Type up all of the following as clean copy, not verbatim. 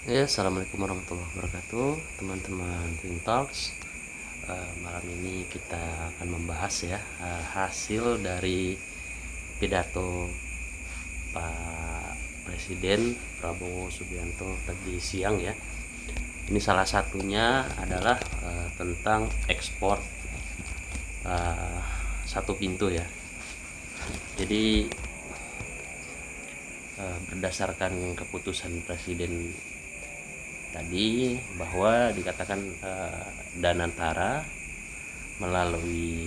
Ya, assalamualaikum warahmatullahi wabarakatuh, teman-teman Think Talks. Malam ini kita akan membahas ya hasil dari pidato Pak Presiden Prabowo Subianto tadi siang ya. Ini salah satunya adalah tentang ekspor uh, satu pintu ya. Jadi berdasarkan keputusan Presiden tadi bahwa dikatakan Danantara melalui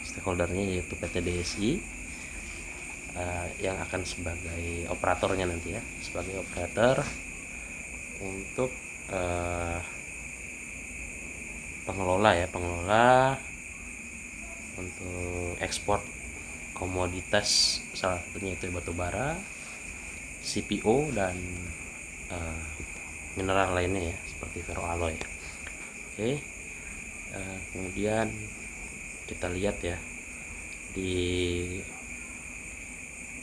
stakeholdernya yaitu PT DSI yang akan sebagai operatornya nanti ya, sebagai operator untuk pengelola untuk ekspor komoditas, salah satunya itu batu bara, CPO dan mineral lainnya ya seperti ferroalloy. Oke, kemudian kita lihat ya di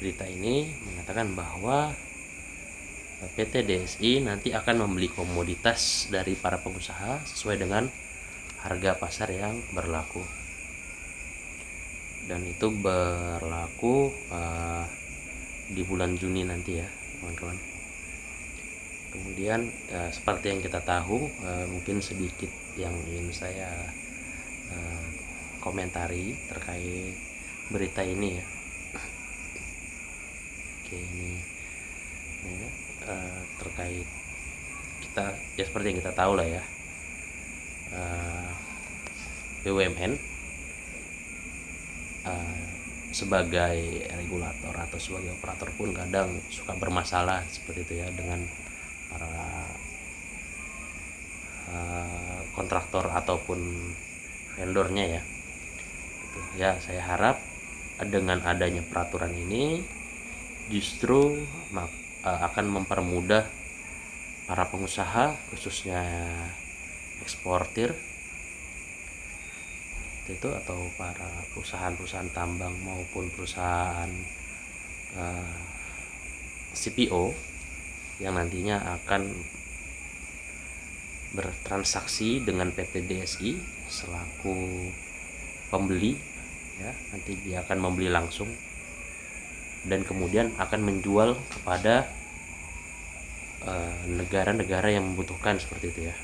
berita ini mengatakan bahwa PT DSI nanti akan membeli komoditas dari para pengusaha sesuai dengan harga pasar yang berlaku, dan itu berlaku di bulan Juni nanti ya teman-teman. Kemudian seperti yang kita tahu, mungkin sedikit yang ingin saya komentari terkait berita ini ya. Oke, ini ya, terkait kita ya, seperti yang kita tahu lah ya, BUMN sebagai regulator atau sebagai operator pun kadang suka bermasalah seperti itu ya dengan para kontraktor ataupun vendornya ya. Ya, saya harap dengan adanya peraturan ini justru akan mempermudah para pengusaha, khususnya eksportir itu atau para perusahaan-perusahaan tambang maupun perusahaan CPO yang nantinya akan bertransaksi dengan PT DSI selaku pembeli ya. Nanti dia akan membeli langsung dan kemudian akan menjual kepada negara-negara yang membutuhkan seperti itu ya.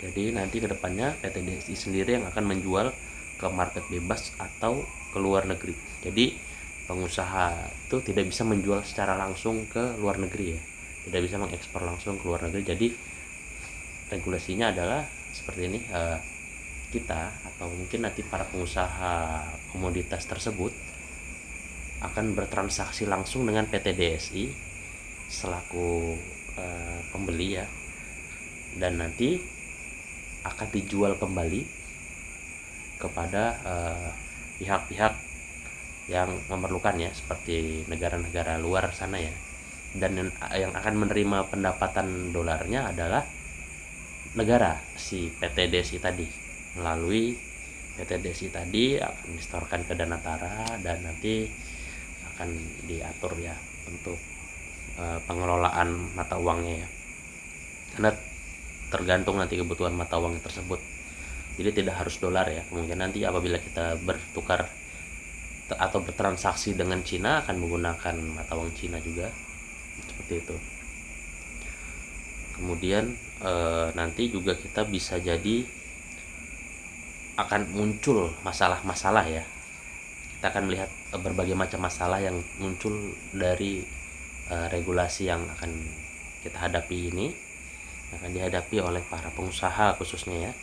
Jadi nanti kedepannya PT DSI sendiri yang akan menjual ke market bebas atau ke luar negeri. Jadi pengusaha itu tidak bisa menjual secara langsung ke luar negeri ya, tidak bisa mengekspor langsung ke luar negeri. Jadi regulasinya adalah seperti ini, kita atau mungkin nanti para pengusaha komoditas tersebut akan bertransaksi langsung dengan PT DSI selaku pembeli ya, dan nanti akan dijual kembali kepada pihak-pihak yang memerlukan ya, seperti negara-negara luar sana ya. Dan yang akan menerima pendapatan dolarnya adalah negara si PT DSI tadi. Melalui PT DSI tadi akan disetorkan ke Danantara dan nanti akan diatur ya untuk pengelolaan mata uangnya ya, karena tergantung nanti kebutuhan mata uang tersebut. Jadi tidak harus dolar ya. Kemudian nanti apabila kita bertukar atau bertransaksi dengan Cina akan menggunakan mata uang Cina juga, seperti itu. Kemudian nanti juga kita bisa jadi akan muncul masalah-masalah ya. Kita akan melihat berbagai macam masalah yang muncul dari regulasi yang akan kita hadapi ini, akan dihadapi oleh para pengusaha khususnya ya,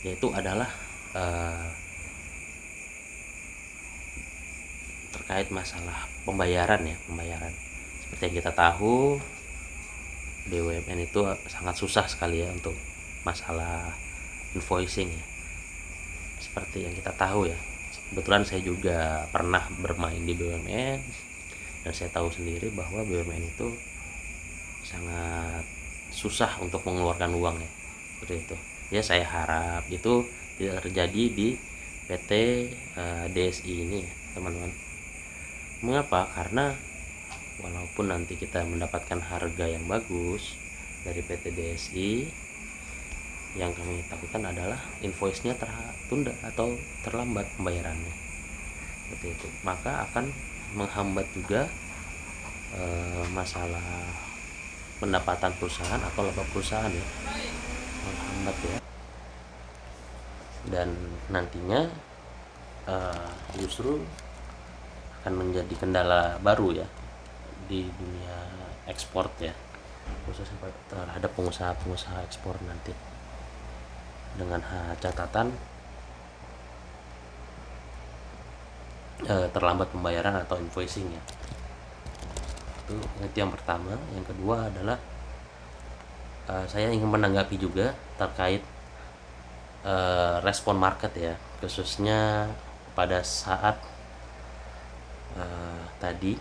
yaitu adalah terkait masalah pembayaran ya, pembayaran. Seperti yang kita tahu, BUMN itu sangat susah sekali ya untuk masalah invoicing ya. Seperti yang kita tahu ya, kebetulan saya juga pernah bermain di BUMN dan saya tahu sendiri bahwa BUMN itu sangat susah untuk mengeluarkan uang ya, seperti itu ya. Saya harap itu tidak terjadi di PT DSI ini ya teman-teman. Mengapa? Karena walaupun nanti kita mendapatkan harga yang bagus dari PT DSI, yang kami takutkan adalah invoice-nya tertunda atau terlambat pembayarannya, seperti itu. Maka akan menghambat juga masalah pendapatan perusahaan atau laba perusahaan ya, menghambat ya. Dan nantinya justru akan menjadi kendala baru ya di dunia ekspor ya, khususnya terhadap pengusaha-pengusaha ekspor nanti, dengan catatan terlambat pembayaran atau invoicing ya. Itu yang pertama. Yang kedua adalah saya ingin menanggapi juga terkait respon market ya, khususnya pada saat tadi,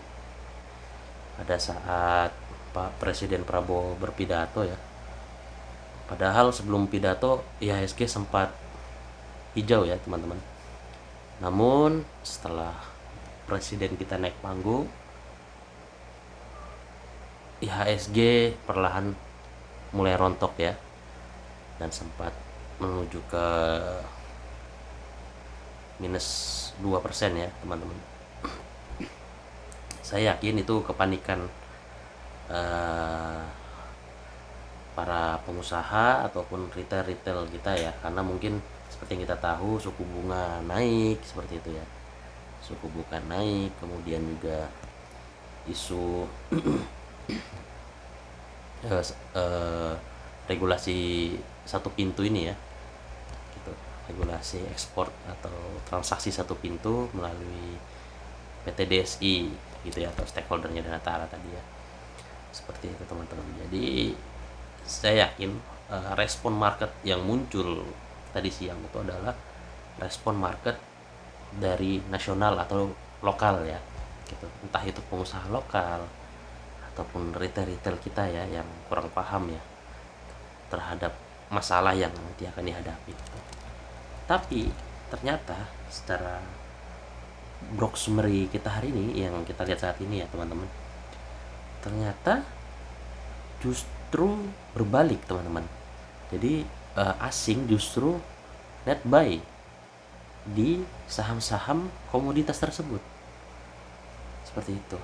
pada saat Pak Presiden Prabowo berpidato ya. Padahal sebelum pidato IHSG sempat hijau ya teman-teman. Namun setelah Presiden kita naik panggung, IHSG perlahan mulai rontok ya, dan sempat menuju ke minus 2% ya teman-teman. Saya yakin itu kepanikan para pengusaha ataupun retail kita ya, karena mungkin seperti yang kita tahu suku bunga naik seperti itu ya, suku bunga naik, kemudian juga isu regulasi satu pintu ini ya, gitu. Regulasi ekspor atau transaksi satu pintu melalui PT DSI gitu ya, atau stakeholdernya Dana Tara tadi ya, seperti itu teman-teman. Jadi saya yakin respon market yang muncul tadi siang itu adalah respon market dari nasional atau lokal ya, gitu. Entah itu pengusaha lokal ataupun retail kita ya, yang kurang paham ya terhadap masalah yang nanti akan dihadapi. Tapi ternyata secara Brock summary kita hari ini yang kita lihat saat ini ya teman-teman, ternyata justru berbalik teman-teman. Jadi asing justru net buy di saham-saham komoditas tersebut, seperti itu.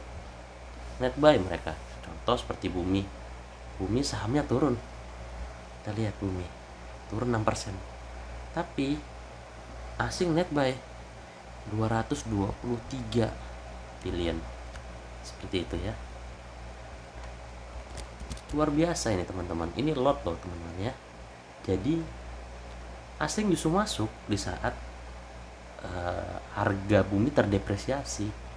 Net buy mereka, contoh seperti Bumi sahamnya turun, kita lihat Bumi turun 6%, tapi asing net buy 223 billion, seperti itu ya. Luar biasa ini teman-teman, ini lot loh teman-teman ya. Jadi asing justru masuk di saat harga Bumi terdepresiasi.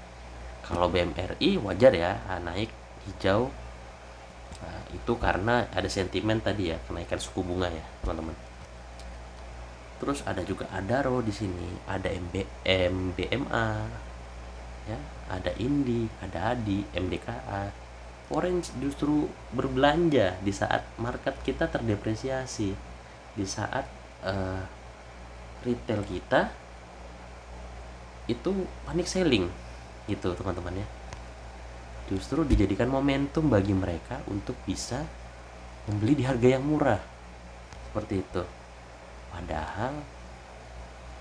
Kalau BMRI wajar ya naik hijau, itu karena ada sentimen tadi ya, kenaikan suku bunga ya teman-teman. Terus ada juga Adaro di sini, ada MBMA ya, ada Indi, ada ADI, MDKA. Orange justru berbelanja di saat market kita terdepresiasi, di saat retail kita itu panic selling gitu teman-teman ya. Justru dijadikan momentum bagi mereka untuk bisa membeli di harga yang murah, seperti itu. Padahal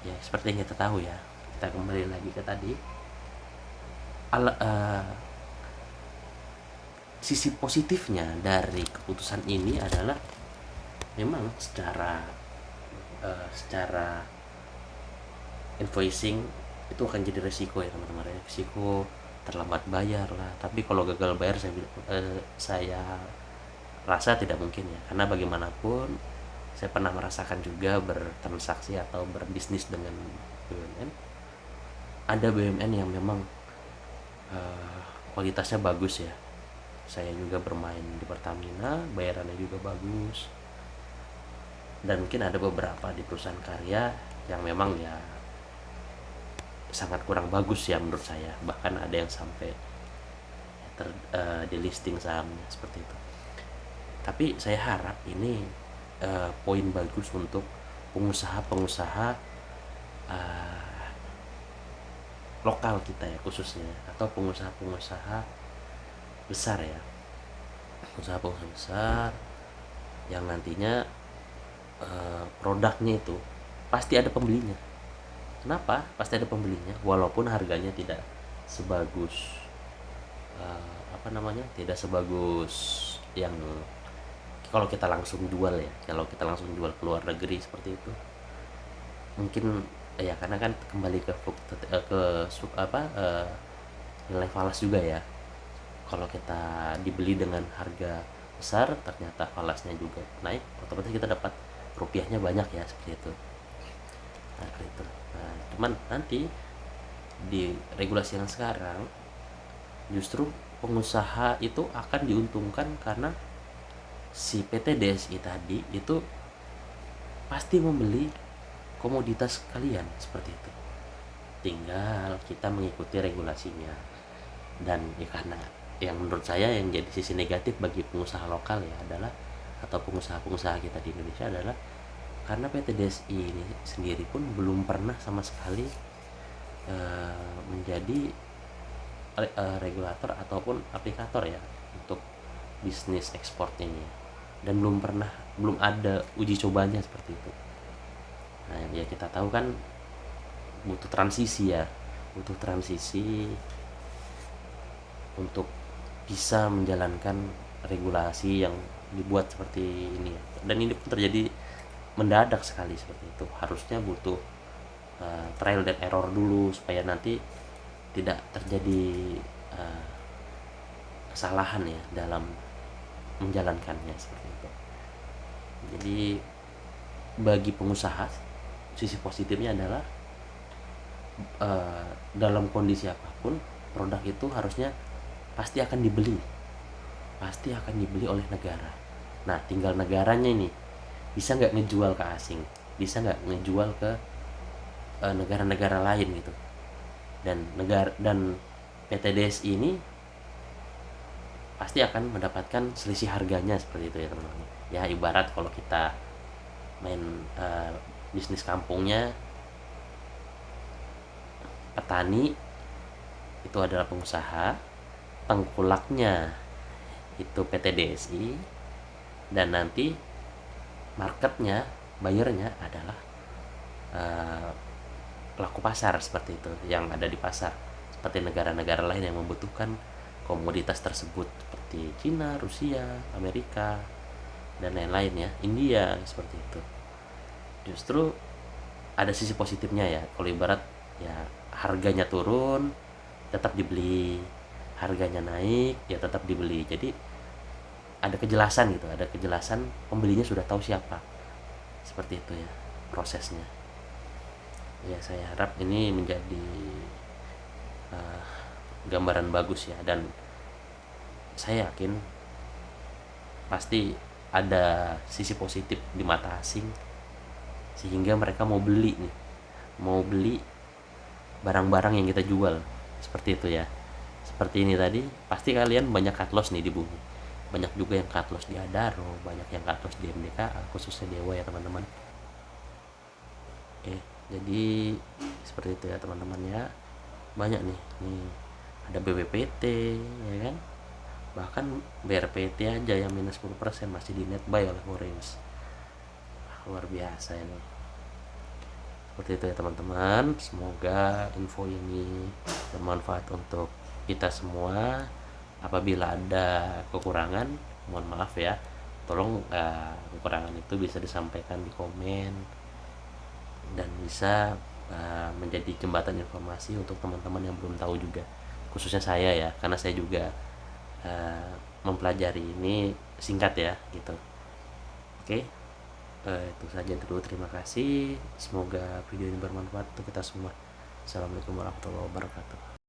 ya seperti yang kita tahu ya, kita kembali lagi ke tadi, sisi positifnya dari keputusan ini adalah memang secara invoicing itu akan jadi resiko ya teman-teman, resiko terlambat bayar lah. Tapi kalau gagal bayar saya rasa tidak mungkin ya, karena bagaimanapun saya pernah merasakan juga bertransaksi atau berbisnis dengan BUMN. Ada BUMN yang memang kualitasnya bagus ya. Saya juga bermain di Pertamina, bayarannya juga bagus. Dan mungkin ada beberapa di perusahaan karya yang memang ya sangat kurang bagus ya menurut saya. Bahkan ada yang sampai di listing sahamnya seperti itu. Tapi saya harap ini poin bagus untuk pengusaha-pengusaha lokal kita ya khususnya, atau pengusaha-pengusaha besar ya, pengusaha-pengusaha besar yang nantinya produknya itu pasti ada pembelinya. Kenapa? Pasti ada pembelinya walaupun harganya tidak sebagus tidak sebagus yang kalau kita langsung jual ya, kalau kita langsung jual ke luar negeri seperti itu mungkin ya, karena kan kembali ke nilai falas juga ya. Kalau kita dibeli dengan harga besar ternyata falasnya juga naik, otomatis kita dapat rupiahnya banyak ya, seperti itu. Nah, itu. Nah, cuman nanti di regulasi yang sekarang justru pengusaha itu akan diuntungkan karena si PT DSI tadi itu pasti membeli komoditas kalian seperti itu. Tinggal kita mengikuti regulasinya. Dan ya, karena yang menurut saya yang jadi sisi negatif bagi pengusaha lokal ya adalah, atau pengusaha-pengusaha kita di Indonesia adalah, karena PT DSI ini sendiri pun belum pernah sama sekali menjadi regulator ataupun aplikator ya untuk bisnis ekspor ini, dan belum ada uji cobanya seperti itu. Nah, ya kita tahu kan butuh transisi untuk bisa menjalankan regulasi yang dibuat seperti ini, dan ini pun terjadi mendadak sekali seperti itu. Harusnya butuh trial dan error dulu supaya nanti tidak terjadi kesalahan ya dalam menjalankannya seperti itu. Jadi bagi pengusaha sisi positifnya adalah dalam kondisi apapun produk itu harusnya pasti akan dibeli oleh negara. Nah, tinggal negaranya ini bisa nggak ngejual ke asing, bisa nggak ngejual ke negara-negara lain gitu. Dan PT DSI ini pasti akan mendapatkan selisih harganya seperti itu ya teman-teman. Ya ibarat kalau kita main bisnis kampungnya, petani itu adalah pengusaha, tengkulaknya itu PT DSI, dan nanti marketnya, buyernya adalah pelaku pasar seperti itu yang ada di pasar, seperti negara-negara lain yang membutuhkan komoditas tersebut seperti Cina, Rusia, Amerika, dan lain-lain ya, India seperti itu. Justru ada sisi positifnya ya, kalau ibarat ya harganya turun tetap dibeli, harganya naik ya tetap dibeli. Jadi ada kejelasan gitu, ada kejelasan, pembelinya sudah tahu siapa, seperti itu ya prosesnya. Ya saya harap ini menjadi gambaran bagus ya, dan saya yakin pasti ada sisi positif di mata asing sehingga mereka mau beli barang-barang yang kita jual seperti itu ya. Seperti ini tadi, pasti kalian banyak cut loss nih di bumi, banyak juga yang cut loss di Adaro, banyak yang cut loss di MDKA, khususnya Dewa ya teman-teman. Oke, jadi seperti itu ya teman-teman ya. Banyak nih ada BBPT ya kan, bahkan BRPT aja yang minus 10% masih di net buy oleh Orange. Luar biasa ini. Seperti itu ya teman-teman, semoga info ini bermanfaat untuk kita semua. Apabila ada kekurangan, mohon maaf ya, tolong kekurangan itu bisa disampaikan di komen dan bisa menjadi jembatan informasi untuk teman-teman yang belum tahu juga, khususnya saya ya, karena saya juga mempelajari ini singkat ya gitu. Oke, itu saja dulu, terima kasih, semoga video ini bermanfaat untuk kita semua. Assalamualaikum warahmatullahi wabarakatuh.